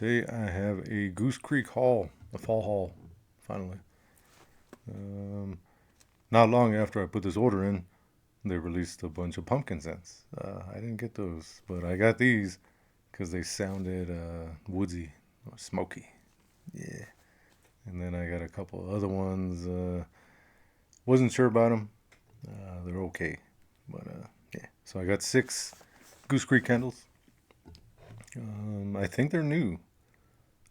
Today I have a Goose Creek haul, a fall haul, finally. Um, Not long after I put this order in, they released a bunch of pumpkin scents. I didn't get those, but I got these because they sounded woodsy or smoky. Yeah. And then I got a couple other ones. Wasn't sure about them. They're okay, but yeah. So I got 6 Goose Creek candles. I think they're new.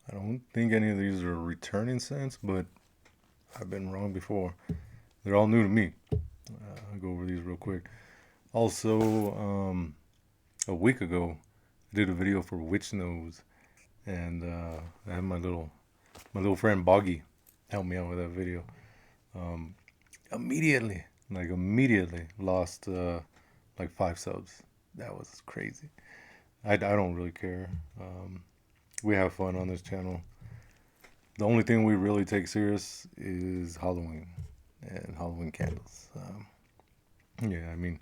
I don't think any of these are returning scents, but I've been wrong before. They're all new to me. I'll go over these real quick. Also, a week ago, I did a video for Witch Nose, and I had my little friend Boggy help me out with that video. Um, immediately lost like 5 subs. That was crazy. I don't really care. We have fun on this channel. The only thing we really take serious is Halloween and Halloween candles. Yeah, I mean,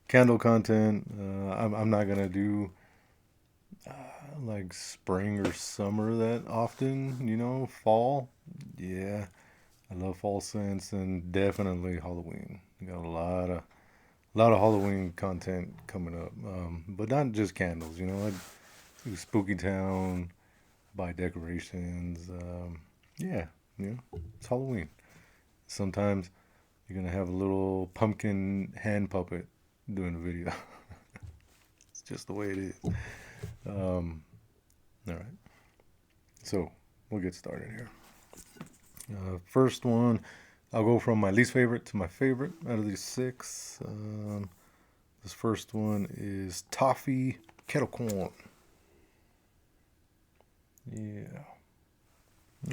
candle content. I'm not gonna do like spring or summer that often. Fall. Yeah, I love fall scents and definitely Halloween. We got a lot of Halloween content coming up, but not just candles. I do Spooky Town, buy decorations. Yeah, it's Halloween. Sometimes you're gonna have a little pumpkin hand puppet doing a video. It's just the way it is. Um, all right, so we'll get started here. First one, I'll go from my least favorite to my favorite out of these 6. This first one is Toffee Kettle Corn. Yeah.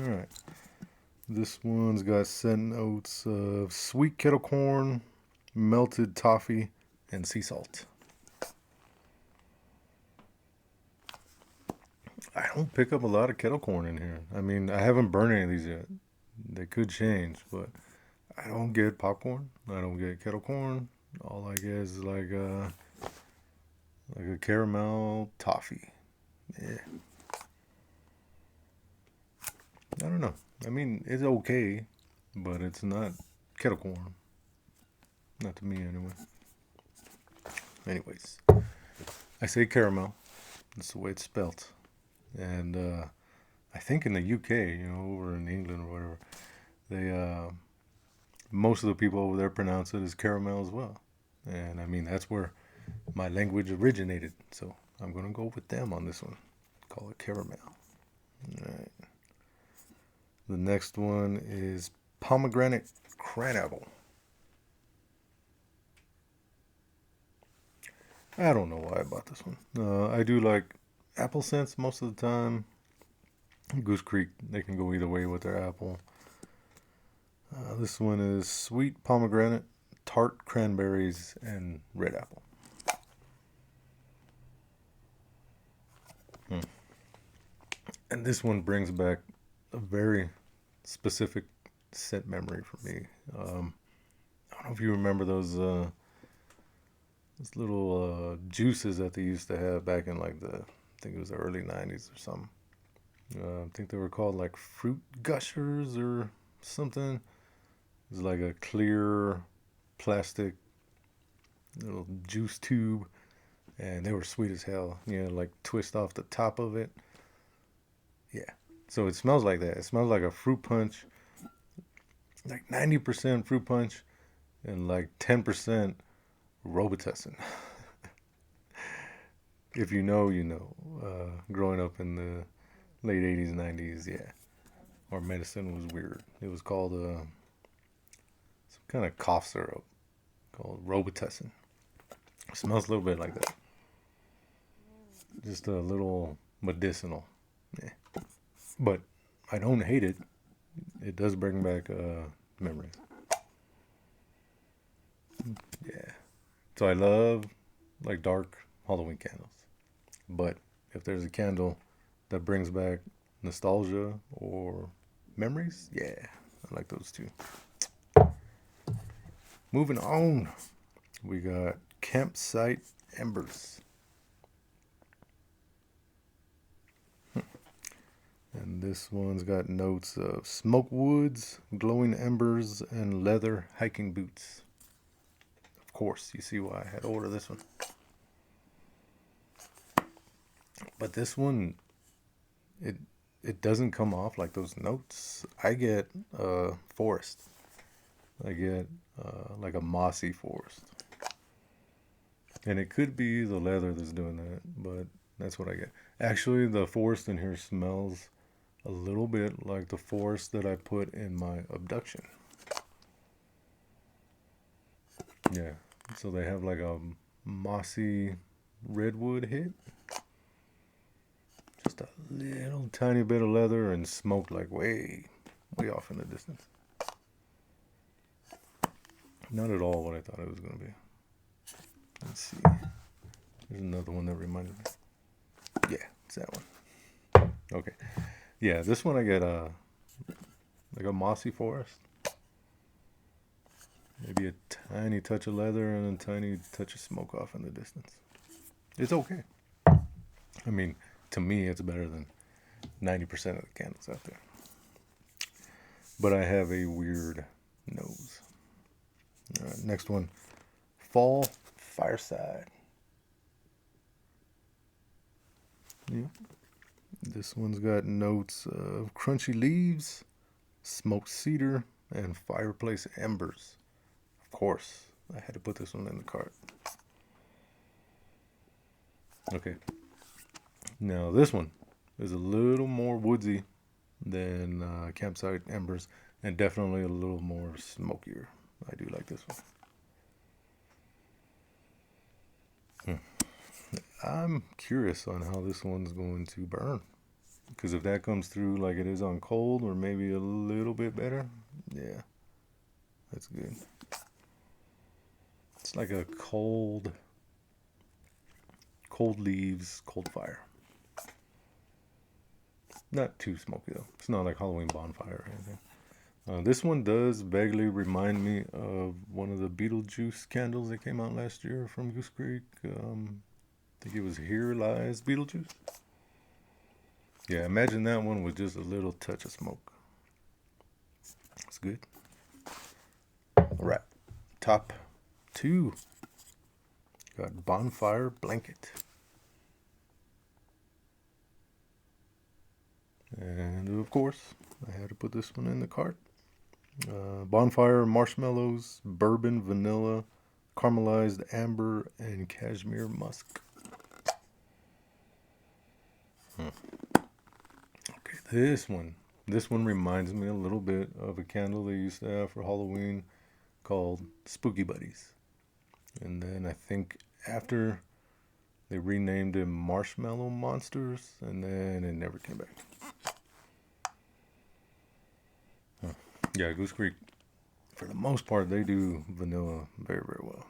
All right. This one's got scent notes of sweet kettle corn, melted toffee, and sea salt. I don't pick up a lot of kettle corn in here. I mean, I haven't burned any of these yet. They could change, but I don't get popcorn. I don't get kettle corn. All I get is like a caramel toffee. Yeah. I don't know. I mean, it's okay, but it's not kettle corn. Not to me, anyway. Anyways, I say caramel. That's the way it's spelt. And I think in the UK, over in England or whatever, they most of the people over there pronounce it as caramel as well. And I mean, that's where my language originated. So I'm gonna go with them on this one. Call it caramel. All right. The next one is Pomegranate Cran-Apple. I don't know why I bought this one. I do like apple scents most of the time. Goose Creek, they can go either way with their apple. This one is sweet pomegranate, tart cranberries, and red apple. And this one brings back a very specific scent memory for me. I don't know if you remember those little juices that they used to have back in like I think it was the early 90s or something. I think they were called like fruit gushers or something. It was like a clear plastic little juice tube, and they were sweet as hell. Like twist off the top of it. Yeah. So it smells like that. It smells like a fruit punch, like 90% fruit punch and like 10% Robitussin. If you know, you know. Growing up in the late 80s, 90s, yeah. Our medicine was weird. It was called some kind of cough syrup called Robitussin. It smells a little bit like that. Just a little medicinal. Yeah. But I don't hate it. It does bring back memories. Yeah. So I love like dark Halloween candles. But if there's a candle that brings back nostalgia or memories, yeah, I like those too. Moving on, we got Campsite Embers. And this one's got notes of smoke woods, glowing embers, and leather hiking boots. Of course, you see why I had to order this one. But this one, it it doesn't come off like those notes. I get forest. I get like a mossy forest. And it could be the leather that's doing that, but that's what I get. Actually, the forest in here smells a little bit like the forest that I put in my abduction. Yeah, so they have like a mossy redwood hit. Just a little tiny bit of leather and smoke like way off in the distance. Not at all what I thought it was going to be. Let's see. There's another one that reminded me. Yeah, it's that one. Okay. Yeah, this one I get like a mossy forest. Maybe a tiny touch of leather and a tiny touch of smoke off in the distance. It's okay. I mean, to me, it's better than 90% of the candles out there. But I have a weird nose. All right, next one. Fall Fireside. Yeah. This one's got notes of crunchy leaves, smoked cedar, and fireplace embers. Of course, I had to put this one in the cart. Okay. Now this one is a little more woodsy than campsite embers, and definitely a little more smokier. I do like this one. I'm curious on how this one's going to burn. Because if that comes through like it is on cold, or maybe a little bit better, yeah, that's good. It's like a cold leaves, cold fire. Not too smoky though. It's not like Halloween bonfire or anything. This one does vaguely remind me of one of the Beetlejuice candles that came out last year from Goose Creek. I think it was Here Lies Beetlejuice. Yeah, imagine that one with just a little touch of smoke. It's good. All right, top two. Got Bonfire Blanket. And of course, I had to put this one in the cart. Bonfire marshmallows, bourbon, vanilla, caramelized amber, and cashmere musk. Okay, this one reminds me a little bit of a candle they used to have for Halloween called Spooky Buddies. And then I think after they renamed them Marshmallow Monsters, and then it never came back. Yeah, Goose Creek, for the most part, they do vanilla very, very well.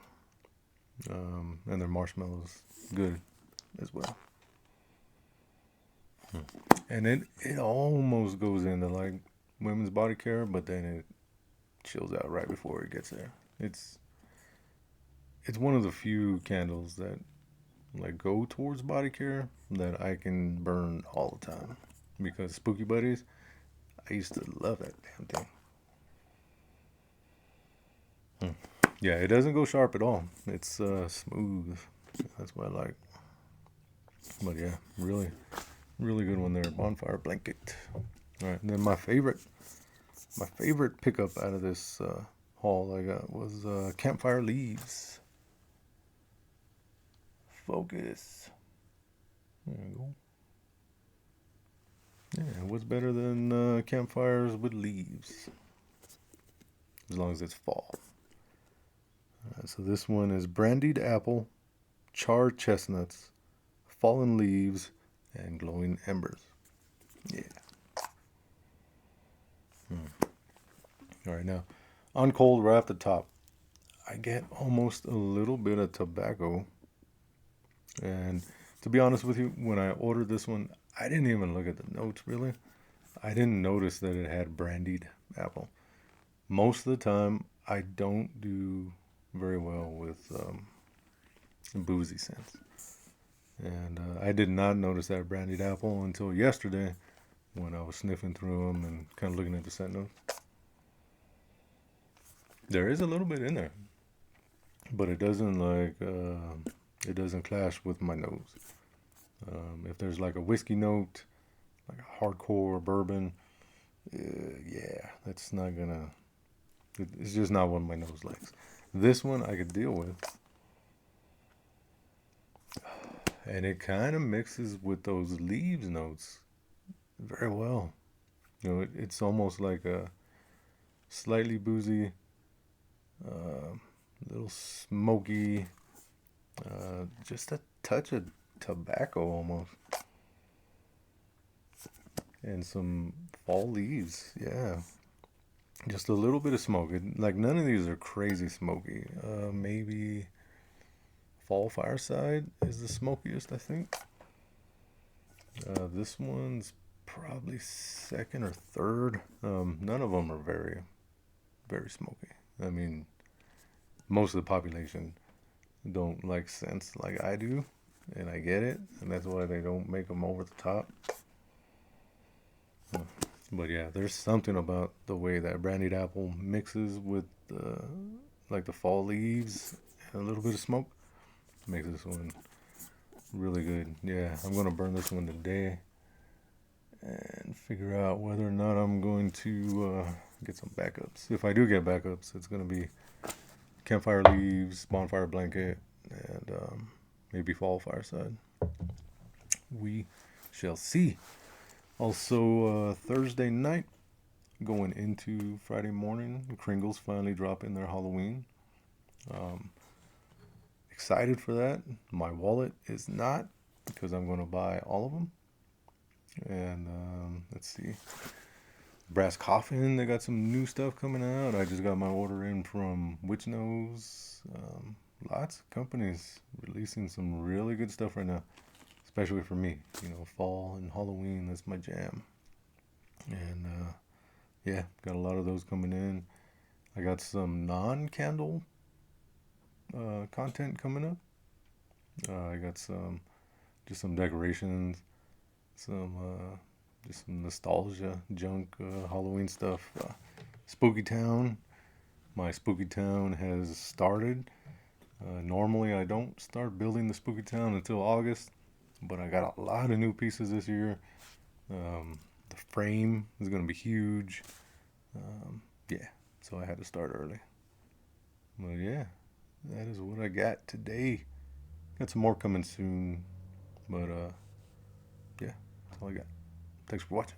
And their marshmallows, good as well. And it almost goes into like women's body care, but then it chills out right before it gets there. It's one of the few candles that like go towards body care that I can burn all the time. Because Spooky Buddies, I used to love that damn thing. Yeah, it doesn't go sharp at all. It's smooth. That's what I like. But yeah, really, really good one there. Bonfire Blanket. All right, and then my favorite pickup out of this haul I got was Campfire Leaves. Focus. There you go. Yeah, what's better than campfires with leaves? As long as it's fall. So this one is brandied apple, charred chestnuts, fallen leaves, and glowing embers. Yeah. All right, now on cold right off the top, I get almost a little bit of tobacco. And to be honest with you, when I ordered this one, I didn't even look at the notes really. I didn't notice that it had brandied apple. Most of the time, I don't do very well with boozy scents. And I did not notice that brandied apple until yesterday when I was sniffing through them and kind of looking at the scent notes. There is a little bit in there, but it doesn't it doesn't clash with my nose. If there's like a whiskey note, like a hardcore bourbon, yeah, that's not gonna. It's just not what my nose likes. This one I could deal with, and it kind of mixes with those leaves notes very well. You know, it's almost like a slightly boozy, uh, little smoky, just a touch of tobacco almost, and some fall leaves. Yeah, just a little bit of smoke. Like none of these are crazy smoky. Maybe Fall Fireside is the smokiest, I think. This one's probably second or third. None of them are very smoky. I mean, most of the population don't like scents like I do, and I get it, and that's why they don't make them over the top. But yeah, there's something about the way that brandied apple mixes with the fall leaves and a little bit of smoke makes this one really good. Yeah, I'm gonna burn this one today and figure out whether or not I'm going to get some backups. If I do get backups, it's gonna be Campfire Leaves, Bonfire Blanket, and maybe Fall Fireside. We shall see. Also, Thursday night, going into Friday morning, Kringles finally dropping their Halloween. Um, Excited for that. My wallet is not, because I'm going to buy all of them. And let's see. Brass Coffin, they got some new stuff coming out. I just got my order in from Witch Nose. Lots of companies releasing some really good stuff right now, especially for me. You know, fall and Halloween, that's my jam. And yeah, got a lot of those coming in. I got some non-candle content coming up. I got just some decorations, some just some nostalgia junk, Halloween stuff. Spooky Town. My Spooky Town has started. Normally, I don't start building the Spooky Town until August, but I got a lot of new pieces this year. The frame is going to be huge. Yeah, so I had to start early. But yeah, that is what I got today. Got some more coming soon, but yeah, that's all I got. Thanks for watching.